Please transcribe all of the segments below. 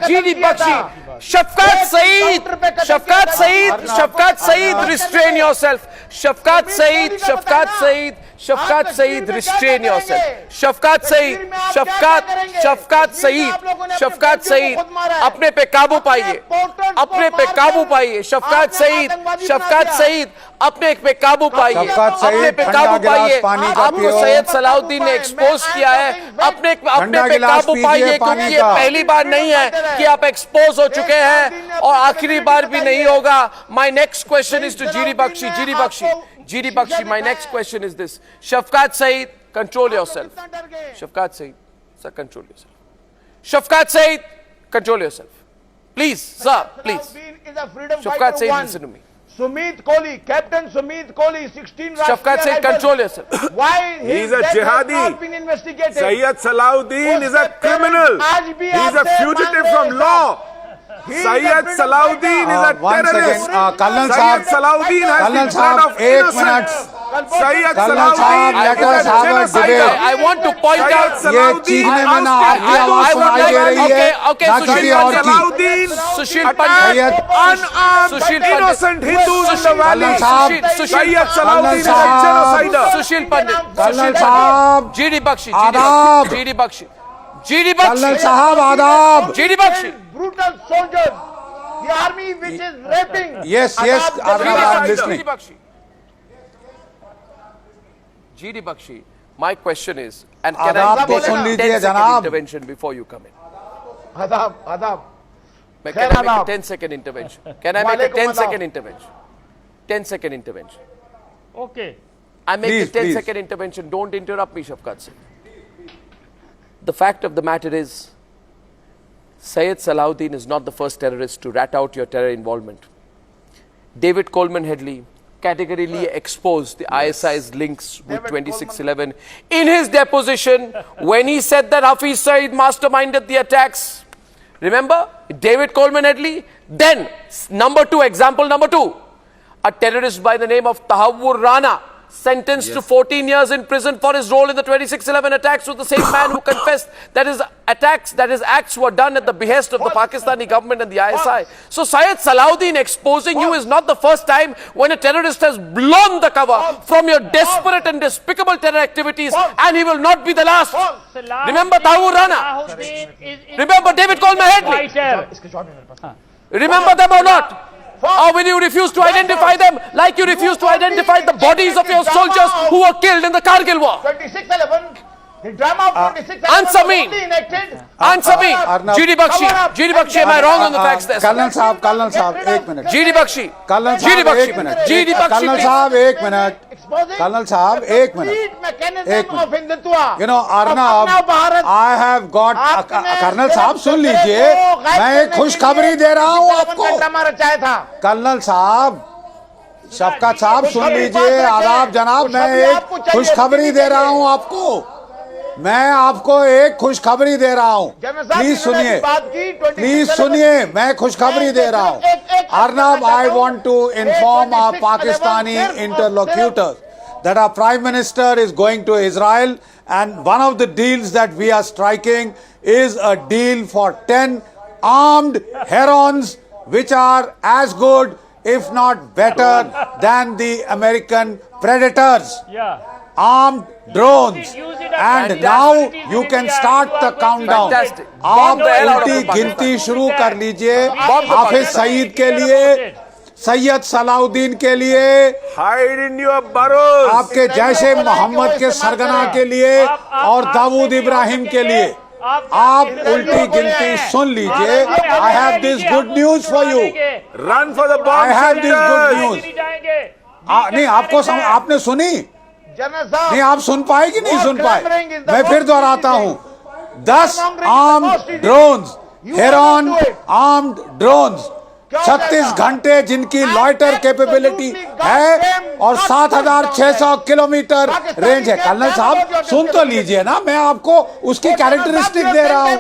GD Bakshi, Shafkat Saeed, restrain yourself. Shafkat Saeed, restrain yourself. Shafkat Saeed, अपने पे काबू पाइए, शफकत सईद, अपने पे काबू पाइए, आपको सैयद सलाउद्दीन ने एक्सपोज किया है, अपने पे काबू पाइए, क्योंकि ये पहली बार नहीं है कि आप एक्सपोज हो चुके हैं और आखिरी बार भी नहीं होगा। My next question is to GD Bakshi, my next question is this. Shafkat Saeed, control yourself. Shafkat Saeed, sir, control yourself. Shafkat Saeed, control yourself. Please, sir, please. Shafkat Saeed, listen to me. Sumit Kohli, Captain Sumit Kohli, 16 Shafkat Saeed, control yourself. Why he's a jihadi? Not been investigated. Sayyid Salahuddin is a criminal. He's a fugitive from law. Sayyid Salahuddin is a terrorist. Sayyid Salahuddin has been blood of innocents. Sayyid Salahuddin, let us have a debate. I want to point out. ये चीखने में ना आपकी आवाज सुनाई दे रही है, ना किसी और की। Sushil Pandit, unarmed, innocent Hindus in the valley. Sayyid Salahuddin is a genocider. Sushil Pandit, colonel साहब जीडी बख्शी, आदाब। जीडी बख्शी, कर्नल साहब आदाब। GD Bakshi, brutal soldiers, the army which is raping. Yes, Arnab, I'm listening. GD Bakshi, my question is, and can आदाब I तो make soon a लीजिए 10-second जनाब। intervention before you come in? Adab. Can I make a 10-second intervention? Can I make a 10-second intervention? 10-second intervention. Okay. I make Please, a 10-second intervention. Don't interrupt me, Shafkat Singh. The fact of the matter is, Sayyid Salahuddin is not the first terrorist to rat out your terror involvement. David Coleman Headley categorically exposed the ISI's links with 2611 in his deposition when he said that Hafiz Saeed masterminded the attacks. Remember? David Coleman Headley. Then, example number two, a terrorist by the name of Tahawwur Rana, sentenced to 14 years in prison for his role in the 2611 attacks, was the same man who confessed that his acts were done at the behest of the Pakistani government and the ISI. So Sayyid Salahuddin exposing you is not the first time when a terrorist has blown the cover from your desperate and despicable terror activities, and he will not be the last. Remember Tahawwur Rana? Remember David Coleman Headley? Remember them or not? Or when you refuse to identify them, like you refuse to identify the bodies of your soldiers who were killed in the Kargil war. 2611, the drama of 2611 Answer me. Answer me. GD Bakshi, am I wrong on the facts there? Colonel साहब एक minute. GD Bakshi, colonel साहब एक minute. Colonel साहब एक minute. Colonel साहब एक minute. You know, Arnab, I have got colonel साहब सुन लीजिए, मैं एक खुशखबरी दे रहा हूँ आपको। कर्नल साहब, शफकत साहब सुन लीजिए, आदाब जनाब, मैं एक खुशखबरी दे रहा हूँ आपको। मैं आपको एक खुशखबरी दे रहा हूँ, प्लीज सुनिए, मैं खुशखबरी दे रहा हूँ। Arnab, I want to inform our Pakistani interlocutors that our Prime Minister is going to Israel, and one of the deals that we are striking is a deal for 10 armed herons, which are as good, if not better, than the American Predators. Armed drones, and now you can start the countdown. आप उल्टी गिनती शुरू कर लीजिए, हाफिज सईद के लिए, सैयद सलाउद्दीन के लिए, hide in your burrows. आपके जैशे मोहम्मद के सरगना के लिए और दाऊद इब्राहिम के लिए। आप उल्टी गिनती सुन लीजिए। I have this good news for you. Run for the bomb I have this good shelters. news. नहीं, आपने सुनी? नहीं, आप सुन पाए कि नहीं सुन पाए? मैं फिर दोहराता हूं, 10 armed drones, heron armed drones, 36 घंटे जिनकी लॉइटर कैपेबिलिटी है और 7600 किलोमीटर रेंज है। कर्नल साहब सुन तो लीजिए ना, मैं आपको उसकी कैरेक्टरिस्टिक दे रहा हूं।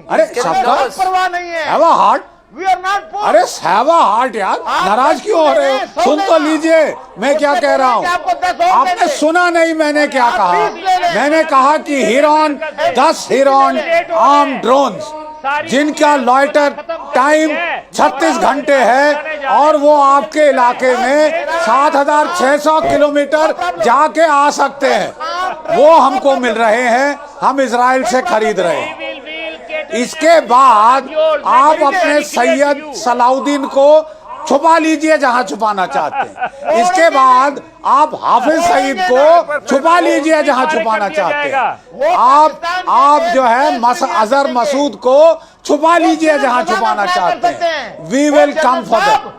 अरे हैव अ हार्ट, अरे हैव अ हार्ट यार, नाराज क्यों हो रहे हो? सुन तो लीजिए मैं क्या कह रहा हूँ। आपने सुना नहीं मैंने क्या कहा? मैंने कहा कि हिरॉन, 10 हिरॉन आर्म ड्रोन्स जिनका लॉइटर टाइम 36 घंटे है और वो आपके इलाके में 7,600 किलोमीटर जाके आ सकते हैं, वो हमको मिल रहे हैं, हम इजराइल से खरीद रहे हैं। इसके बाद आप अपने सैयद सलाउद्दीन को छुपा लीजिए जहां छुपाना चाहते हैं। इसके बाद आप हाफिज सईद को छुपा लीजिए जहां छुपाना चाहते हैं। आप जो है अजहर मसूद को छुपा लीजिए जहां छुपाना चाहते हैं। We will come for that.